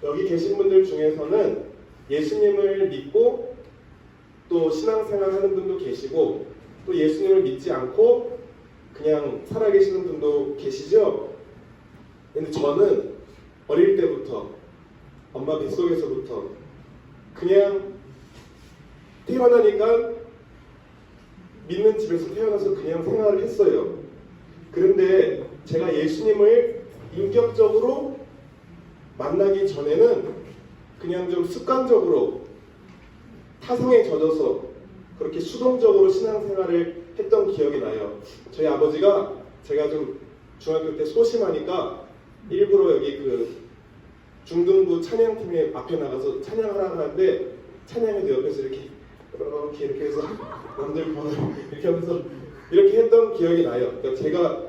여기 계신 분들 중에서는 예수님을 믿고 또 신앙생활 하는 분도 계시고 또 예수님을 믿지 않고 그냥 살아계시는 분도 계시죠? 근데 저는 어릴 때부터 엄마 뱃속에서부터 그냥 태어나니까 믿는 집에서 태어나서 그냥 생활을 했어요. 그런데 제가 예수님을 인격적으로 만나기 전에는 그냥 좀 습관적으로 타성에 젖어서 그렇게 수동적으로 신앙생활을 했던 기억이 나요. 저희 아버지가 제가 좀 중학교 때 소심하니까 일부러 여기 그 중등부 찬양팀에 앞에 나가서 찬양하라 하는데 찬양에도 옆에서 이렇게 해서 남들 보는 이렇게 하면서 이렇게 했던 기억이 나요. 그러니까 제가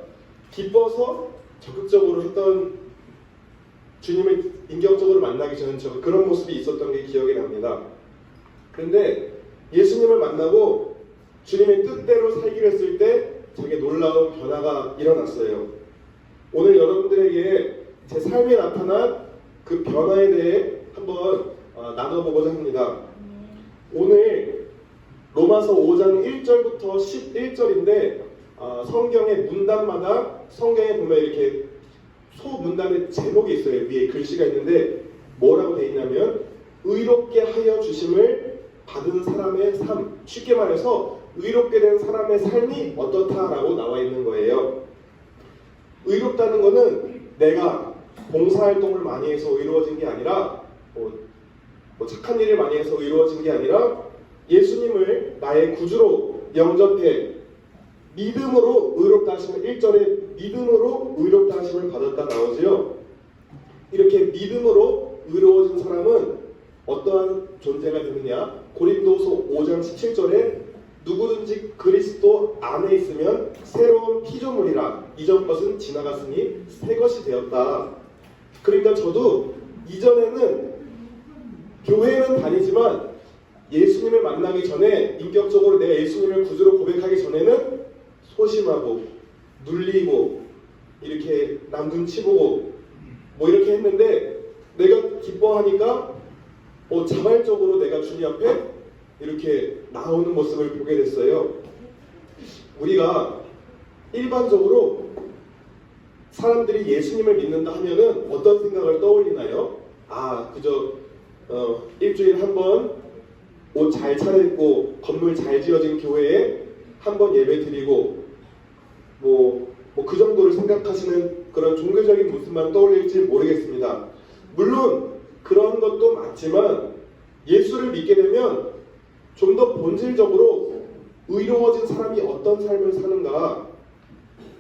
기뻐서 적극적으로 했던 주님을 인격적으로 만나기 전에 저 그런 모습이 있었던 게 기억이 납니다. 그런데 예수님을 만나고 주님의 뜻대로 살기로 했을 때 저게 놀라운 변화가 일어났어요. 오늘 여러분들에게 제 삶에 나타난 그 변화에 대해 한번 나눠보고자 합니다. 오늘 로마서 5장 1절부터 11절인데 성경의 문단마다 성경에 보면 이렇게 소문단의 제목이 있어요. 위에 글씨가 있는데 뭐라고 되어 있냐면 의롭게 하여 주심을 받은 사람의 삶, 쉽게 말해서 의롭게 된 사람의 삶이 어떻다라고 나와 있는 거예요. 의롭다는 거는 내가 봉사활동을 많이 해서 의로워진 게 아니라 뭐 착한 일을 많이 해서 의로워진 게 아니라 예수님을 나의 구주로 영접해 믿음으로 의롭다 하심을 1절에 믿음으로 의롭다 하심을 받았다 나오지요. 이렇게 믿음으로 의로워진 사람은 어떠한 존재가 되느냐? 고린도서 5장 17절에 누구든지 그리스도 안에 있으면 새로운 피조물이라 이전 것은 지나갔으니 새 것이 되었다. 그러니까 저도 이전에는 교회는 다니지만 예수님을 만나기 전에 인격적으로 내가 예수님을 구주로 고백하기 전에는 소심하고 눌리고 이렇게 남 눈치 보고 뭐 이렇게 했는데 내가 기뻐하니까 자발적으로 내가 주님 앞에 이렇게 나오는 모습을 보게 됐어요. 우리가 일반적으로 사람들이 예수님을 믿는다 하면은 어떤 생각을 떠올리나요? 그저 일주일에 한 번 옷 잘 차려입고 건물 잘 지어진 교회에 한 번 예배 드리고 뭐 그 정도를 생각하시는 그런 종교적인 모습만 떠올릴지 모르겠습니다. 물론 그런 것도 맞지만 예수를 믿게 되면 좀 더 본질적으로 의로워진 사람이 어떤 삶을 사는가,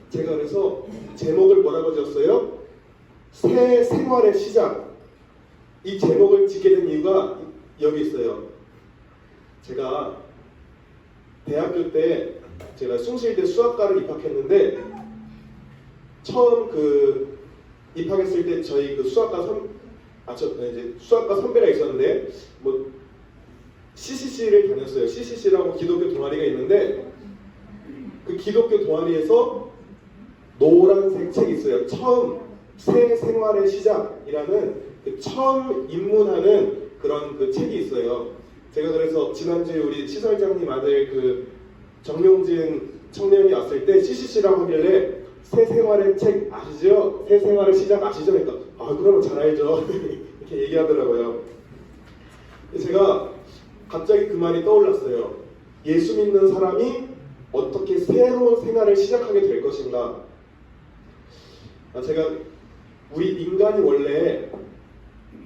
제가 그래서 제목을 뭐라고 지었어요? 새 생활의 시작. 이 제목을 짓게 된 이유가 여기 있어요. 제가 대학교 때 제가 숭실대 수학과를 입학했는데 처음 입학했을 때 저희 수학과 선배가 있었는데 뭐 CCC를 다녔어요. CCC라고 기독교 동아리가 있는데 그 기독교 동아리에서 노란색 책이 있어요. 처음 새 생활의 시작이라는 처음 입문하는 그런 책이 있어요. 제가 그래서 지난주에 우리 시설장님 아들 정용진 청년이 왔을 때 CCC라고 하길래 새 생활의 책 아시죠? 새 생활의 시작 아시죠? 그러니까 그러면 잘 알죠. 이렇게 얘기하더라고요. 제가 갑자기 그 말이 떠올랐어요. 예수 믿는 사람이 어떻게 새로운 생활을 시작하게 될 것인가. 제가 우리 인간이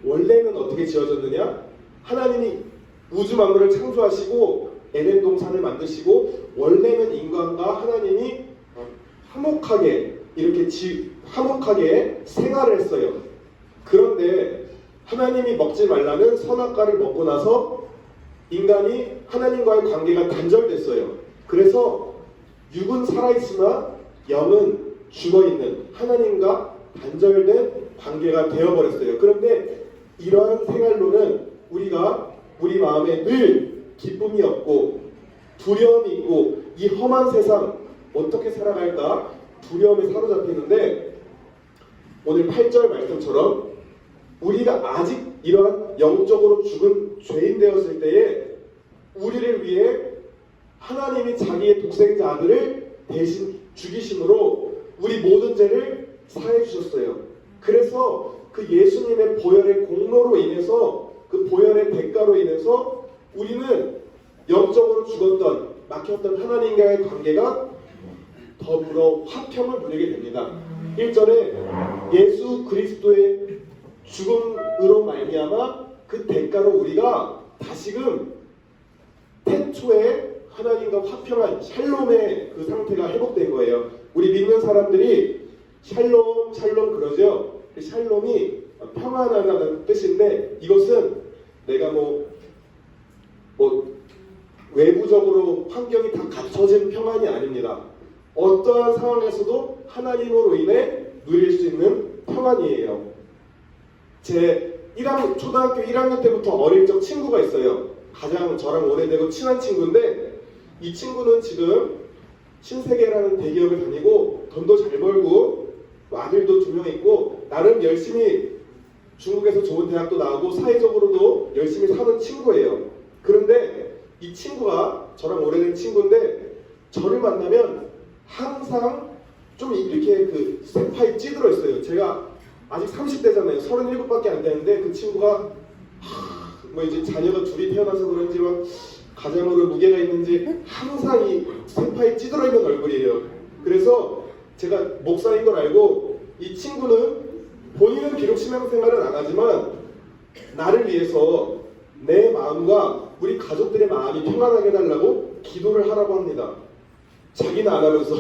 원래는 어떻게 지어졌느냐? 하나님이 우주 만물을 창조하시고 에덴 동산을 만드시고 원래는 인간과 하나님이 화목하게 화목하게 생활을 했어요. 그런데 하나님이 먹지 말라는 선악과를 먹고 나서 인간이 하나님과의 관계가 단절됐어요. 그래서 육은 살아있으나 영은 죽어있는 하나님과 단절된 관계가 되어버렸어요. 그런데 이러한 생활로는 우리 마음에 늘 기쁨이 없고 두려움이 있고 이 험한 세상 어떻게 살아갈까 두려움에 사로잡히는데 오늘 8절 말씀처럼 우리가 아직 이러한 영적으로 죽은 죄인 되었을 때에 우리를 위해 하나님이 자기의 독생자 아들을 대신 죽이심으로 우리 모든 죄를 사해 주셨어요. 그래서 그 예수님의 보혈의 공로로 인해서, 그 보혈의 대가로 인해서 우리는 영적으로 죽었던, 막혔던 하나님과의 관계가 더불어 화평을 누리게 됩니다. 1절에 예수 그리스도의 죽음으로 말미암아 그 대가로 우리가 다시금 태초에 하나님과 화평한 샬롬의 그 상태가 회복된 거예요. 우리 믿는 사람들이 샬롬 그러죠. 샬롬이 평안하다는 뜻인데, 이것은 내가 뭐 외부적으로 환경이 다 갖춰진 평안이 아닙니다. 어떠한 상황에서도 하나님으로 인해 누릴 수 있는 평안이에요. 제 초등학교 1학년 때부터 어릴 적 친구가 있어요. 가장 저랑 오래되고 친한 친구인데, 이 친구는 지금 신세계라는 대기업에 다니고 돈도 잘 벌고 아들도 2명 있고 나름 열심히 중국에서 좋은 대학도 나오고 사회적으로도 열심히 사는 친구예요. 그런데 이 친구가 저랑 오래된 친구인데, 저를 만나면 항상 좀 이렇게 그 세파에 찌들어 있어요. 제가 아직 30대잖아요. 37밖에 안 되는데 그 친구가 뭐 이제 자녀가 둘이 태어나서 그런지 막 가장으로 무게가 있는지 항상 이 세파에 찌들어 있는 얼굴이에요. 그래서 제가 목사인 걸 알고, 이 친구는 본인은 비록 신앙생활은 안 하지만 나를 위해서 내 마음과 우리 가족들의 마음이 평안하게 해달라고 기도를 하라고 합니다. 자기는 안 하면서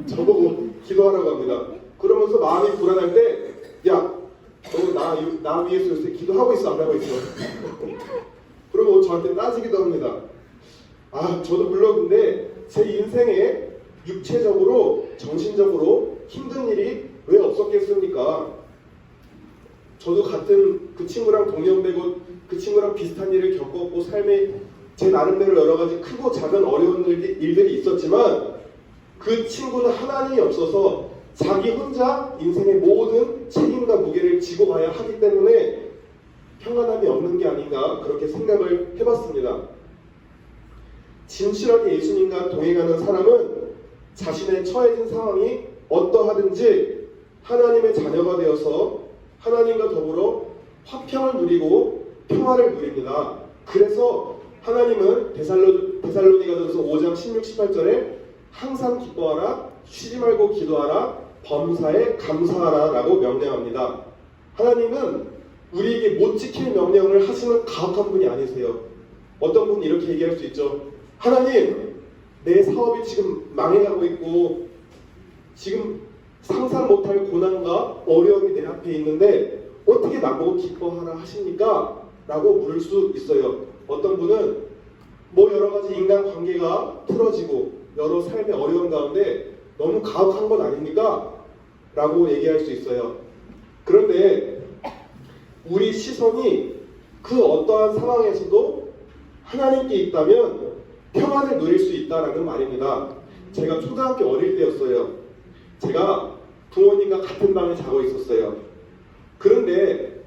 저보고 기도하라고 합니다. 그러면서 마음이 불안할 때, 야, 너 나 위해서 요새 기도하고 있어, 안 하고 있어? 그러고 저한테 따지기도 합니다. 저도 물론 근데 제 인생에 육체적으로, 정신적으로 힘든 일이 왜 없었겠습니까? 저도 같은 그 친구랑 동년배고 그 친구랑 비슷한 일을 겪었고, 삶에 제 나름대로 여러 가지 크고 작은 어려운 일들이 있었지만, 그 친구는 하나님이 없어서 자기 혼자 인생의 모든 책임과 무게를 지고 가야 하기 때문에 평안함이 없는 게 아닌가, 그렇게 생각을 해봤습니다. 진실하게 예수님과 동행하는 사람은 자신의 처해진 상황이 어떠하든지 하나님의 자녀가 되어서 하나님과 더불어 화평을 누리고 평화를 누립니다. 그래서 하나님은 데살로니가전서 5장 16, 18절에 항상 기뻐하라, 쉬지 말고 기도하라, 범사에 감사하라 라고 명령합니다. 하나님은 우리에게 못 지킬 명령을 하시는 가혹한 분이 아니세요. 어떤 분은 이렇게 얘기할 수 있죠. 하나님, 내 사업이 지금 망해가고 있고 지금 상상 못할 고난과 어려움이 내 앞에 있는데 어떻게 나보고 기뻐하라 하십니까? 라고 물을 수 있어요. 어떤 분은 뭐 여러 가지 인간관계가 틀어지고 여러 삶의 어려움 가운데 너무 가혹한 것 아닙니까? 라고 얘기할 수 있어요. 그런데 우리 시선이 그 어떠한 상황에서도 하나님께 있다면 평안을 누릴 수 있다라는 말입니다. 제가 초등학교 어릴 때였어요. 제가 부모님과 같은 방에 자고 있었어요. 그런데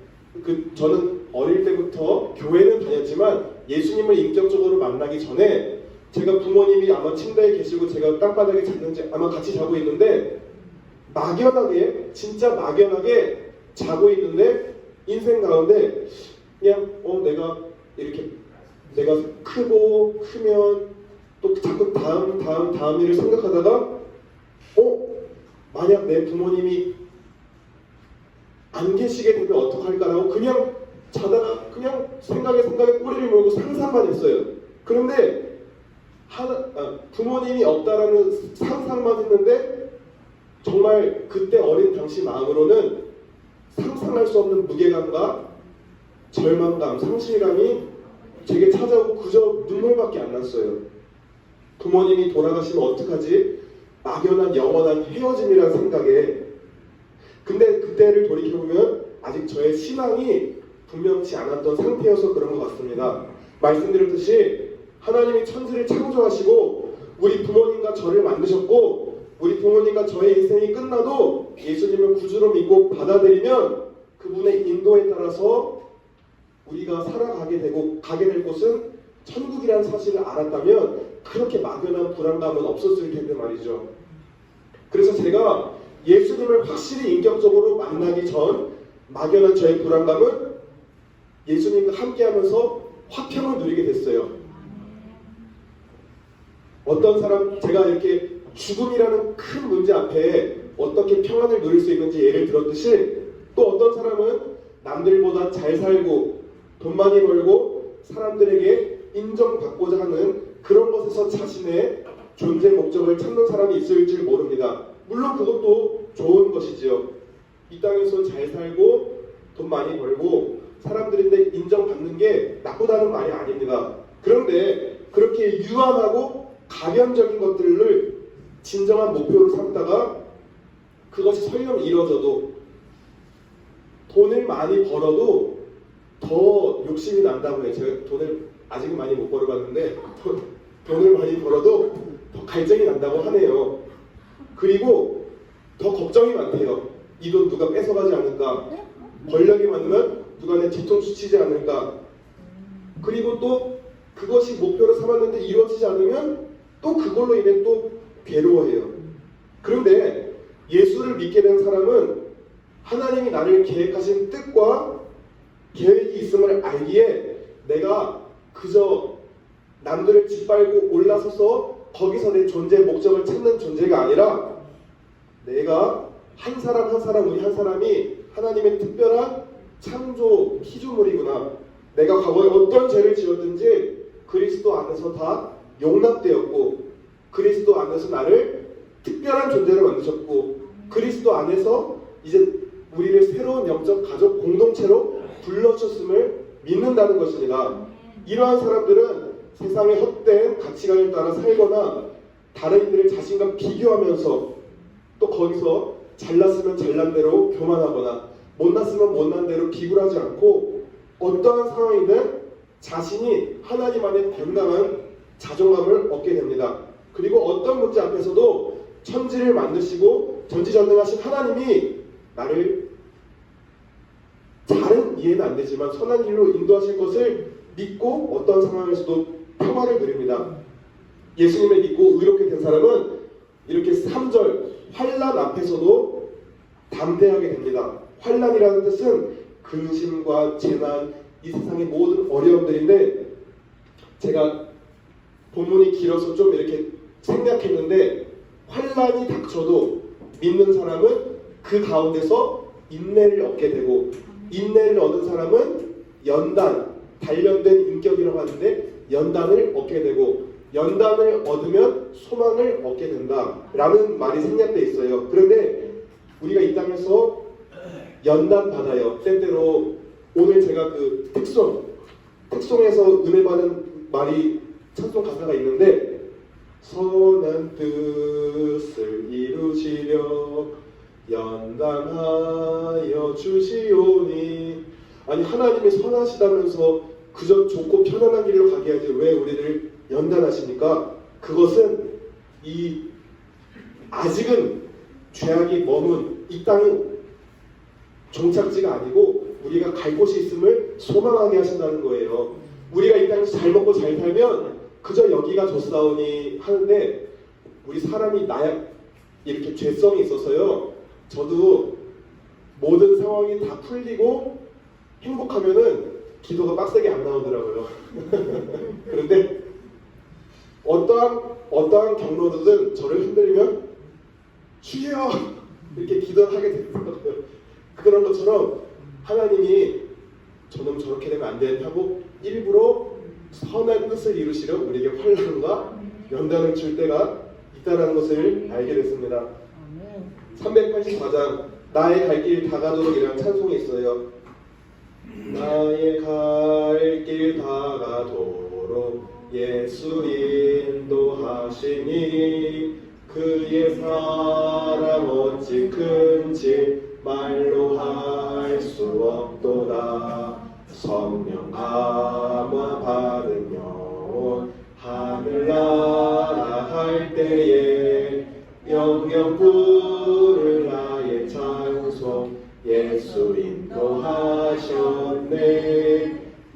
저는 어릴 때부터 교회는 다녔지만 예수님을 인격적으로 만나기 전에 제가 부모님이 아마 침대에 계시고 제가 땅바닥에 잤는지 아마 같이 자고 있는데 막연하게, 진짜 막연하게 자고 있는데 인생 가운데 그냥 내가 크고 크면 또 자꾸 다음 일을 생각하다가 만약 내 부모님이 안 계시게 되면 어떡할까라고 그냥 자다가 그냥 생각에 꼬리를 물고 상상만 했어요. 그런데 부모님이 없다라는 상상만 했는데 정말 그때 어린 당시 마음으로는 상상할 수 없는 무게감과 절망감, 상실감이 제게 찾아오고 그저 눈물밖에 안 났어요. 부모님이 돌아가시면 어떡하지? 막연한 영원한 헤어짐이라는 생각에. 근데 그때를 돌이켜보면 아직 저의 신앙이 분명치 않았던 상태여서 그런 것 같습니다. 말씀드렸듯이 하나님이 천지를 창조하시고 우리 부모님과 저를 만드셨고 우리 부모님과 저의 인생이 끝나도 예수님을 구주로 믿고 받아들이면 그분의 인도에 따라서 우리가 살아가게 되고 가게 될 곳은 천국이라는 사실을 알았다면 그렇게 막연한 불안감은 없었을 텐데 말이죠. 그래서 제가 예수님을 확실히 인격적으로 만나기 전 막연한 저의 불안감은 예수님과 함께하면서 화평을 누리게 됐어요. 어떤 사람, 제가 이렇게 죽음이라는 큰 문제 앞에 어떻게 평안을 누릴 수 있는지 예를 들었듯이, 또 어떤 사람은 남들보다 잘 살고 돈 많이 벌고 사람들에게 인정받고자 하는 그런 것에서 자신의 존재 목적을 찾는 사람이 있을 줄 모릅니다. 물론 그것도 좋은 것이지요. 이 땅에서 잘 살고 돈 많이 벌고 사람들인데 인정받는 게 나쁘다는 말이 아닙니다. 그런데 그렇게 유한하고 가변적인 것들을 진정한 목표로 삼다가 그것이 설령 이뤄져도 돈을 많이 벌어도 더 욕심이 난다고 해요. 제가 돈을 아직은 많이 못 벌어봤는데 돈을 많이 벌어도 더 갈증이 난다고 하네요. 그리고 더 걱정이 많대요. 이 돈 누가 뺏어가지 않을까? 권력이 많으면 누가 내 뒤통수 치지 않을까? 그리고 또 그것이 목표로 삼았는데 이루어지지 않으면 또 그걸로 인해 또 괴로워해요. 그런데 예수를 믿게 된 사람은 하나님이 나를 계획하신 뜻과 계획이 있음을 알기에 내가 그저 남들을 짓밟고 올라서서 거기서 내 존재의 목적을 찾는 존재가 아니라 내가 한 사람 한 사람, 우리 한 사람이 하나님의 특별한 창조 피조물이구나. 내가 과거에 어떤 죄를 지었든지 그리스도 안에서 다 용납되었고 그리스도 안에서 나를 특별한 존재로 만드셨고 그리스도 안에서 이제 우리를 새로운 영적 가족 공동체로 불러주셨음을 믿는다는 것입니다. 이러한 사람들은 세상의 헛된 가치관을 따라 살거나 다른 이들을 자신과 비교하면서 또 거기서 잘났으면 잘난 대로 교만하거나 못났으면 못난 대로 비굴하지 않고 어떠한 상황이든 자신이 하나님 안에 건강한 자존감을 얻게 됩니다. 그리고 어떤 문제 앞에서도 천지를 만드시고 전지전능하신 하나님이 나를 잘은 이해는 안 되지만 선한 길로 인도하실 것을 믿고 어떤 상황에서도 평화를 누립니다. 예수님을 믿고 의롭게 된 사람은 이렇게 3절 환난 앞에서도 담대하게 됩니다. 환난이라는 뜻은 근심과 재난, 이 세상의 모든 어려움들인데 제가 본문이 길어서 좀 이렇게 생략했는데 환난이 닥쳐도 믿는 사람은 그 가운데서 인내를 얻게 되고 인내를 얻은 사람은 연단, 단련된 인격이라고 하는데 연단을 얻게 되고 연단을 얻으면 소망을 얻게 된다라는 말이 생략되어 있어요. 그런데 우리가 이 땅에서 연단 받아요. 때때로 오늘 제가 그 특송에서 은혜 받은 말이 찬송 가사가 있는데 선한 뜻을 이루시려 연단하여 주시오니 아니 하나님이 선하시다면서 그저 좋고 편안한 길로 가게 하지 왜 우리를 연단하십니까? 그것은 이 아직은 죄악이 머문 이 땅이 종착지가 아니고 우리가 갈 곳이 있음을 소망하게 하신다는 거예요. 우리가 이 땅에서 잘 먹고 잘 살면 그저 여기가 좋사오니 하는데 우리 사람이 이렇게 죄성이 있어서요. 저도 모든 상황이 다 풀리고 행복하면은 기도가 빡세게 안 나오더라고요. 그런데 어떠한 경로든 저를 흔들면 주여 이렇게 기도하게 되더라고요. 그런 것처럼 하나님이 저놈 저렇게 되면 안 돼 하고 일부러 선한 뜻을 이루시려 우리에게 환난과 연단을 줄 때가 있다는 것을 알게 됐습니다. 384장 나의 갈 길 다가도록이라는 찬송이 있어요. 나의 갈 길 다가도록 예수 인도하시니 그의 사랑 어찌 큰지 말로 할 수 없도다. 성령 감화 받은 영혼 하늘나라 할 때에 영영 부를 나의 찬송 예수 인도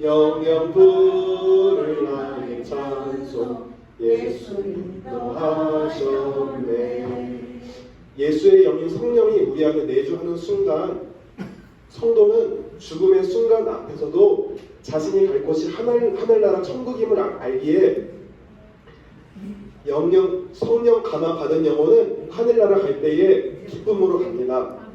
영영 부를 나의 찬송 예수님 더하셨네. 예수의 영인 성령이 우리 안에 내주하는 순간 성도는 죽음의 순간 앞에서도 자신이 갈 곳이 하늘나라 천국임을 알기에 성령 감화 받은 영혼은 하늘나라 갈 때에 기쁨으로 갑니다.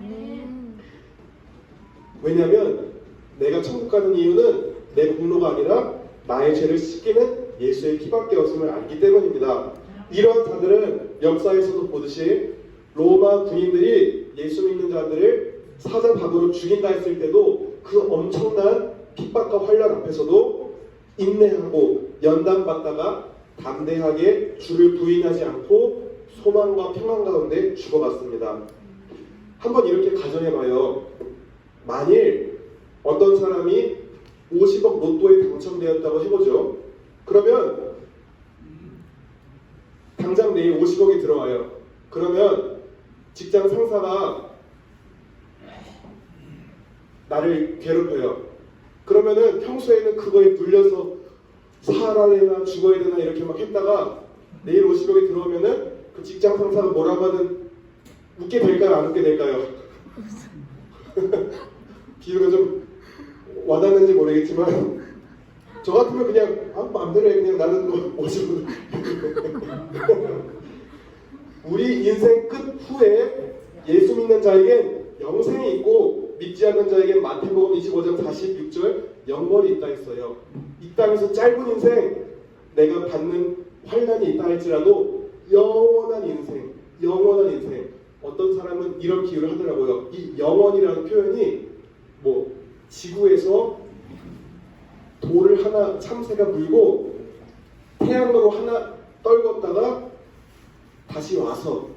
왜냐하면 내가 천국 가는 이유는 내 공로가 아니라 나의 죄를 씻기는 예수의 피밖에 없음을 알기 때문입니다. 이러한 자들은 역사에서도 보듯이 로마 군인들이 예수 믿는 자들을 사자밥으로 죽인다 했을 때도 그 엄청난 핍박과 환란 앞에서도 인내하고 연단받다가 담대하게 주를 부인하지 않고 소망과 평안 가운데 죽어갔습니다. 한번 이렇게 가정해봐요. 만일 어떤 사람이 50억 로또에 당첨되었다고 해보죠. 그러면 당장 내일 50억이 들어와요. 그러면 직장 상사가 나를 괴롭혀요. 그러면은 평소에는 그거에 눌려서 살아야 되나 죽어야 되나 이렇게 막 했다가 내일 50억이 들어오면은 그 직장 상사가 뭐라고 하든 웃게 될까요? 안 웃게 될까요? 비유가 좀 와닿는지 모르겠지만 저 같으면 그냥 마음대로 해. 그냥 나는 50억 우리 인생 끝 후에 예수 믿는 자에겐 영생이 있고 믿지 않는 자에겐 마태복음 25장 46절 영벌이 있다 했어요. 이 땅에서 짧은 인생 내가 받는 환난이 있다 할지라도 영원한 인생 어떤 사람은 이런 비유를 하더라고요. 이 영원이라는 표현이 뭐 지구에서 돌을 하나 참새가 물고 태양으로 하나 떨궜다가 다시 와서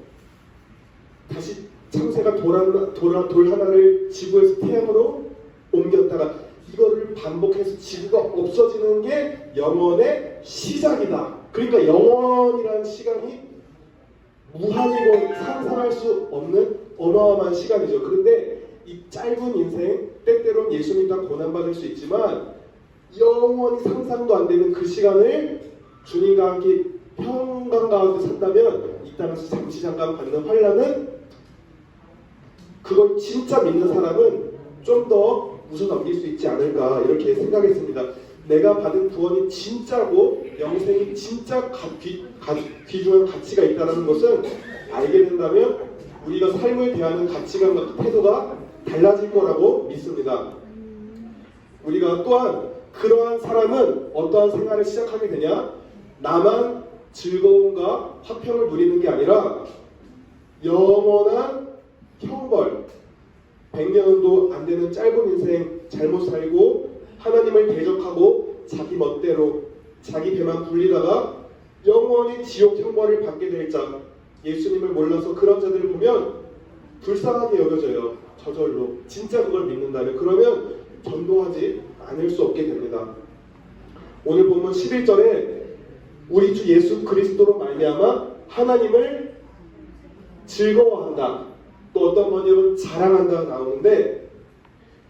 다시 참새가 돌 하나를 지구에서 태양으로 옮겼다가 이거를 반복해서 지구가 없어지는 게 영원의 시작이다. 그러니까 영원이라는 시간이 무한이고 상상할 수 없는 어마어마한 시간이죠. 그런데 이 짧은 인생 때때론 예수 믿다 고난받을 수 있지만 영원히 상상도 안 되는 그 시간을 주님과 함께 평강 가운데 산다면 이 땅에서 잠깐 받는 환난은 그걸 진짜 믿는 사람은 좀 더 웃어 넘길 수 있지 않을까 이렇게 생각했습니다. 내가 받은 구원이 진짜고 영생이 진짜 귀중한 가치가 있다는 것은 알게 된다면 우리가 삶을 대하는 가치관과 태도가 달라질 거라고 믿습니다. 우리가 또한 그러한 사람은 어떠한 생활을 시작하게 되냐? 나만 즐거움과 화평을 누리는 게 아니라 영원한 형벌, 100년도 안 되는 짧은 인생 잘못 살고 하나님을 대적하고 자기 멋대로 자기 배만 불리다가 영원히 지옥 형벌을 받게 될 자, 예수님을 몰라서 그런 자들을 보면 불쌍하게 여겨져요. 저절로 진짜 그걸 믿는다면 그러면 전도하지 않을 수 없게 됩니다. 오늘 본문 11절에 우리 주 예수 그리스도로 말미암아 하나님을 즐거워한다. 또 어떤 번역은 자랑한다 나오는데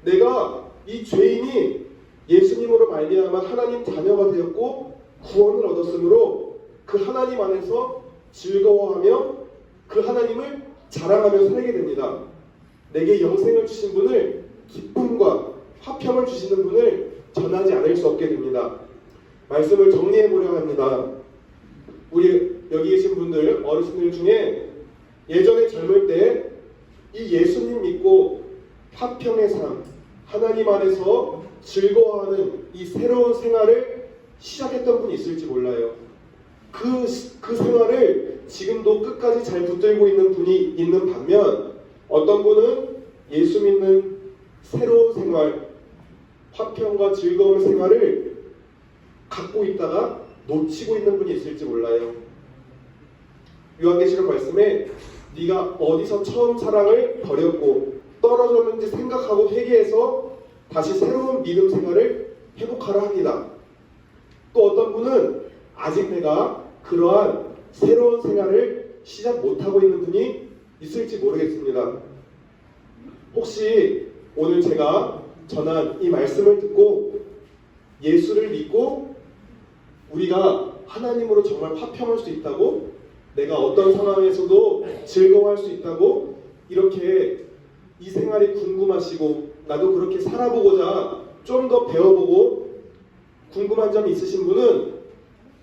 내가 이 죄인이 예수님으로 말미암아 하나님 자녀가 되었고 구원을 얻었으므로 그 하나님 안에서 즐거워하며 그 하나님을 자랑하며 살게 됩니다. 내게 영생을 주신 분을 기쁨과 화평을 주시는 분을 전하지 않을 수 없게 됩니다. 말씀을 정리해 보려고 합니다. 우리 여기 계신 분들 어르신들 중에 예전에 젊을 때 이 예수님 믿고 화평의 삶, 하나님 안에서 즐거워하는 이 새로운 생활을 시작했던 분이 있을지 몰라요. 그 생활을 지금도 끝까지 잘 붙들고 있는 분이 있는 반면 어떤 분은 예수 믿는 새로운 생활, 화평과 즐거운 생활을 갖고 있다가 놓치고 있는 분이 있을지 몰라요. 요한계시록 말씀에 네가 어디서 처음 사랑을 버렸고 떨어졌는지 생각하고 회개해서 다시 새로운 믿음 생활을 회복하라 합니다. 또 어떤 분은 아직 내가 그러한 새로운 생활을 시작 못하고 있는 분이 있을지 모르겠습니다. 혹시 오늘 제가 전한 이 말씀을 듣고 예수를 믿고 우리가 하나님으로 정말 화평할 수 있다고, 내가 어떤 상황에서도 즐거워할 수 있다고, 이렇게 이 생활이 궁금하시고 나도 그렇게 살아보고자 좀 더 배워보고 궁금한 점이 있으신 분은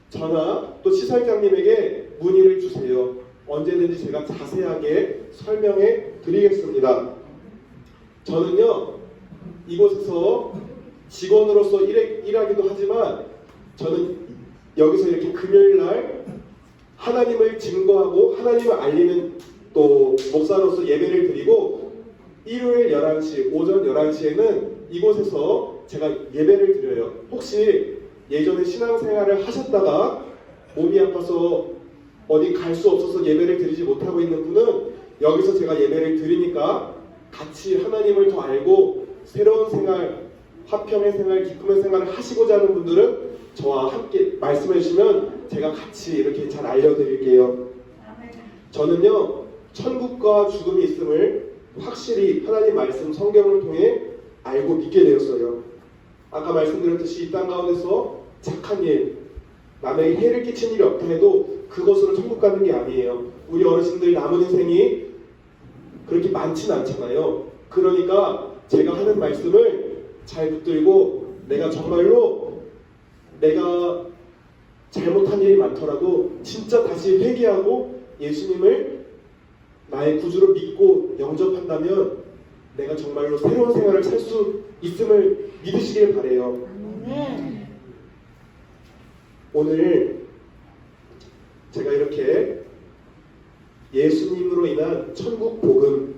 저나 또 시설장님에게 문의를 주세요. 언제든지 제가 자세하게 설명해 드리겠습니다. 저는요, 이곳에서 직원으로서 일하기도 하지만 저는 여기서 이렇게 금요일날 하나님을 증거하고 하나님을 알리는 또 목사로서 예배를 드리고, 일요일 11시, 오전 11시에는 이곳에서 제가 예배를 드려요. 혹시 예전에 신앙생활을 하셨다가 몸이 아파서 어디 갈 수 없어서 예배를 드리지 못하고 있는 분은 여기서 제가 예배를 드리니까 같이 하나님을 더 알고 새로운 생활, 화평의 생활, 기쁨의 생활을 하시고자 하는 분들은 저와 함께 말씀해 주시면 제가 같이 이렇게 잘 알려드릴게요. 저는요, 천국과 죽음이 있음을 확실히 하나님 말씀 성경을 통해 알고 믿게 되었어요. 아까 말씀드렸듯이 이 땅 가운데서 착한 일, 남에게 해를 끼친 일이 없다 해도 그것으로 천국 가는 게 아니에요. 우리 어르신들 남은 인생이 그렇게 많진 않잖아요. 그러니까 제가 하는 말씀을 잘 붙들고 내가 정말로 내가 잘못한 일이 많더라도 진짜 다시 회개하고 예수님을 나의 구주로 믿고 영접한다면 내가 정말로 새로운 생활을 살 수 있음을 믿으시길 바래요. 오늘 제가 이렇게 예수님으로 인한 천국 복음,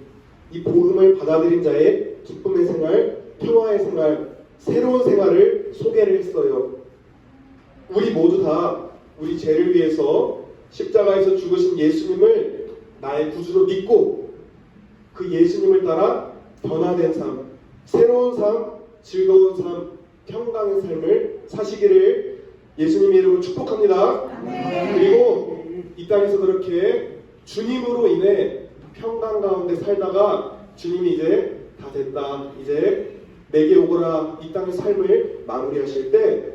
이 복음을 받아들인 자의 기쁨의 생활, 평화의 생활, 새로운 생활을 소개를 했어요. 우리 모두 다 우리 죄를 위해서 십자가에서 죽으신 예수님을 나의 구주로 믿고 그 예수님을 따라 변화된 삶, 새로운 삶, 즐거운 삶, 평강의 삶을 사시기를 예수님의 이름으로 축복합니다. 그리고 이 땅에서 그렇게 주님으로 인해 평강 가운데 살다가 주님이 이제 다 됐다, 이제 내게 오거라, 이 땅의 삶을 마무리하실 때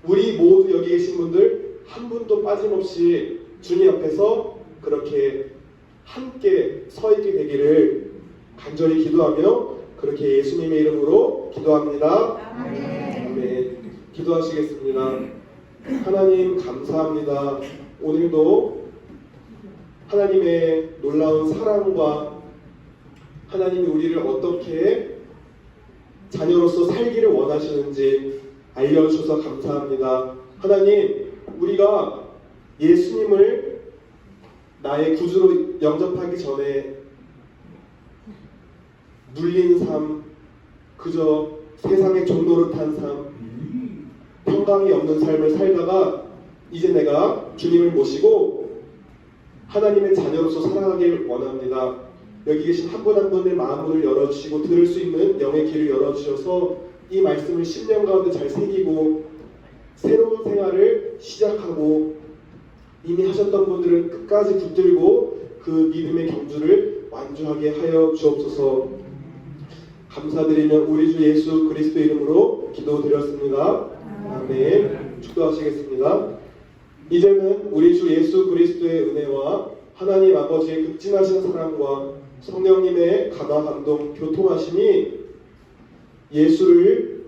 우리 모두 여기 계신 분들 한 분도 빠짐없이 주님 앞에서 그렇게 함께 서 있게 되기를 간절히 기도하며 그렇게 예수님의 이름으로 기도합니다. 아멘. 기도하시겠습니다. 하나님 감사합니다. 오늘도 하나님의 놀라운 사랑과 하나님이 우리를 어떻게 자녀로서 살기를 원하시는지 알려주셔서 감사합니다. 하나님, 우리가 예수님을 나의 구주로 영접하기 전에 눌린 삶, 그저 세상의 종노릇한 삶, 평강이 없는 삶을 살다가 이제 내가 주님을 모시고 하나님의 자녀로서 살아가길 원합니다. 여기 계신 한 분 한 분의 마음을 열어주시고 들을 수 있는 영의 길을 열어주셔서 이 말씀을 10년 가운데 잘 새기고 새로운 생활을 시작하고 이미 하셨던 분들은 끝까지 붙들고 그 믿음의 경주를 완주하게 하여 주옵소서. 감사드리며 우리 주 예수 그리스도 이름으로 기도드렸습니다. 아멘. 축도하시겠습니다. 이제는 우리 주 예수 그리스도의 은혜와 하나님 아버지의 극진하신 사랑과 성령님의 감화 감동 교통하심이 예수를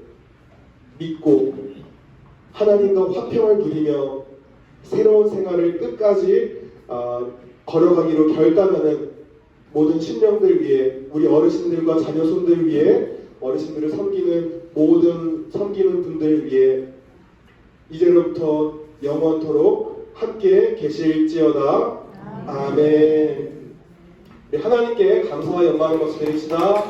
믿고 하나님과 화평을 누리며 새로운 생활을 끝까지 걸어가기로 결단하는 모든 친령들 위해, 우리 어르신들과 자녀손들 위해, 어르신들을 섬기는 모든 섬기는 분들 위해 이제로부터 영원토록 함께 계실지어다. 아멘. 하나님께 감사와 영광을 말씀드립시다.